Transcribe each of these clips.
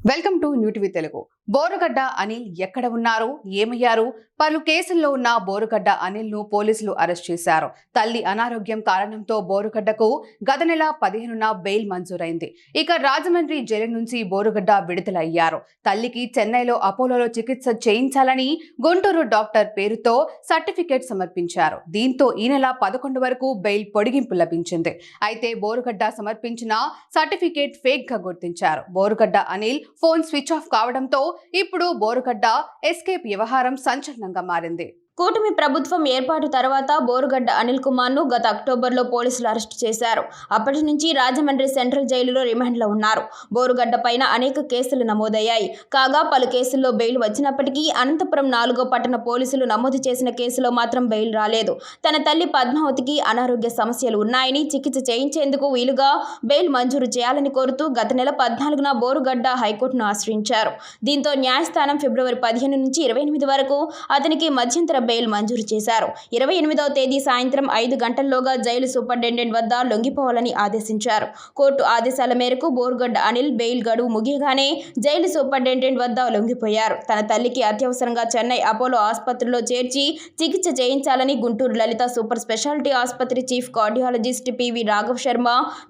Welcome to new TV Telugu. Borugadda Anil ఎక్కడ ఉన్నారు, ఏమయ్యారు? పలు కేసుల్లో ఉన్న బోరుగడ్డ అనిల్ ను పోలీసులు అరెస్ట్ చేశారు. తల్లి అనారోగ్యం కారణంతో బోరుగడ్డకు గత నెల 15న బెయిల్ మంజూరైంది. ఇక రాజమండ్రి జైలు నుంచి బోరుగడ్డ విడుదలయ్యారు. తల్లికి చెన్నైలో అపోలోలో చికిత్స చేయించాలని గుంటూరు డాక్టర్ పేరుతో సర్టిఫికేట్ సమర్పించారు. దీంతో ఈ నెల 11 వరకు బెయిల్ పొడిగింపు లభించింది. అయితే బోరుగడ్డ సమర్పించిన సర్టిఫికేట్ ఫేక్ గా గుర్తించారు. Borugadda Anil phone switch off కావడంతో ఇప్పుడు బోరుగడ్డ ఎస్కేప్ వ్యవహారం సంచలనంగా మారింది. కూటమి ప్రభుత్వం ఏర్పాటు తర్వాత బోరుగడ్డ అనిల్ కుమార్ ను గత అక్టోబర్లో పోలీసులు అరెస్టు చేశారు. అప్పటి నుంచి రాజమండ్రి సెంట్రల్ జైలులో రిమాండ్లో ఉన్నారు. బోరుగడ్డ పైన అనేక కేసులు నమోదయ్యాయి. కాగా పలు కేసుల్లో బెయిల్ వచ్చినప్పటికీ అనంతపురం 4వ పట్టణ పోలీసులు నమోదు చేసిన కేసులో మాత్రం బెయిల్ రాలేదు. తన తల్లి పద్మావతికి అనారోగ్య సమస్యలు ఉన్నాయని చికిత్స చేయించేందుకు వీలుగా బెయిల్ మంజూరు చేయాలని కోరుతూ గత నెల 14న బోరుగడ్డ హైకోర్టును ఆశ్రయించారు. దీంతో న్యాయస్థానం ఫిబ్రవరి 15 నుంచి 28 వరకు అతనికి మధ్యంతర బెయిల్ మంజూరు చేశారు. 28వ తేదీ సాయంత్రం 5 గంటల్లోగా జైలు సూపరింటెండెంట్ వద్ద లొంగిపోవాలని ఆదేశించారు. కోర్టు ఆదేశాల మేరకు బోరుగడ్డ అనిల్ బెయిల్ గడువు ముగియగానే జైలు సూపరింటెండెంట్ వద్ద లొంగిపోయారు. తన తల్లికి అత్యవసరంగా చెన్నై అపోలో ఆసుపత్రిలో చేర్చి చికిత్స చేయించాలని గుంటూరు లలిత సూపర్ స్పెషాలిటీ ఆసుపత్రి chief cardiologist PV Raghav Sharma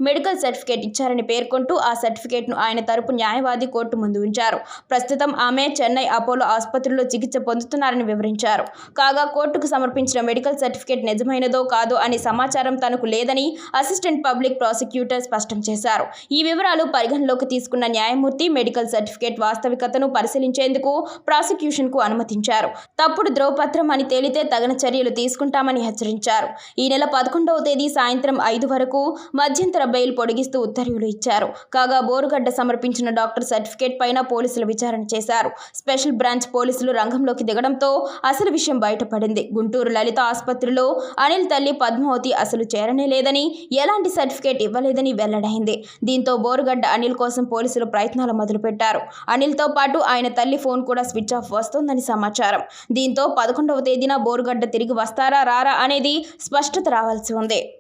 medical certificate ఇచ్చారని పేర్కొంటూ ఆ సర్టిఫికేట్ను ఆయన తరపు న్యాయవాది కోర్టు ముందు ఉంచారు. ప్రస్తుతం ఆమె చెన్నై అపోలో ఆసుపత్రిలో చికిత్స పొందుతున్నారని వివరించారు. కాగా కోర్టుకు సమర్పించిన మెడికల్ సర్టిఫికేట్ నిజమైనదో కాదో అనే సమాచారం తనకు లేదని అసిస్టెంట్ పబ్లిక్ ప్రాసిక్యూటర్ స్పష్టం చేశారు. ఈ వివరాలు పరిగణలోకి తీసుకున్న న్యాయమూర్తి మెడికల్ సర్టిఫికేట్ వాస్తవికతను పరిశీలించేందుకు ప్రాసిక్యూషన్కు అనుమతించారు. తప్పుడు ధ్రువపత్రం అని తేలితే తగిన చర్యలు తీసుకుంటామని హెచ్చరించారు. ఈ నెల 11వ తేదీ సాయంత్రం 5 వరకు మధ్యంతర బెయిల్ పొడిగిస్తూ ఉత్తర్వులు ఇచ్చారు. కాగా బోరుగడ్డ సమర్పించిన డాక్టర్ సర్టిఫికేట్ పైన పోలీసులు విచారణ చేశారు. స్పెషల్ బ్రాంచ్ పోలీసులు రంగంలోకి దిగడంతో అసలు విషయం బయటపడింది. గుంటూరు లలిత ఆసుపత్రిలో అనిల్ తల్లి పద్మావతి అసలు చేరనే లేదని, ఎలాంటి సర్టిఫికేట్ ఇవ్వలేదని వెల్లడైంది. దీంతో బోరుగడ్డ అనిల్ కోసం పోలీసులు ప్రయత్నాలు మొదలుపెట్టారు. అనిల్తో పాటు ఆయన తల్లి ఫోన్ కూడా స్విచ్ ఆఫ్ వస్తోందని సమాచారం. దీంతో 11వ తేదీన బోరుగడ్డ తిరిగి వస్తారా రారా అనేది స్పష్టత రావాల్సి ఉంది.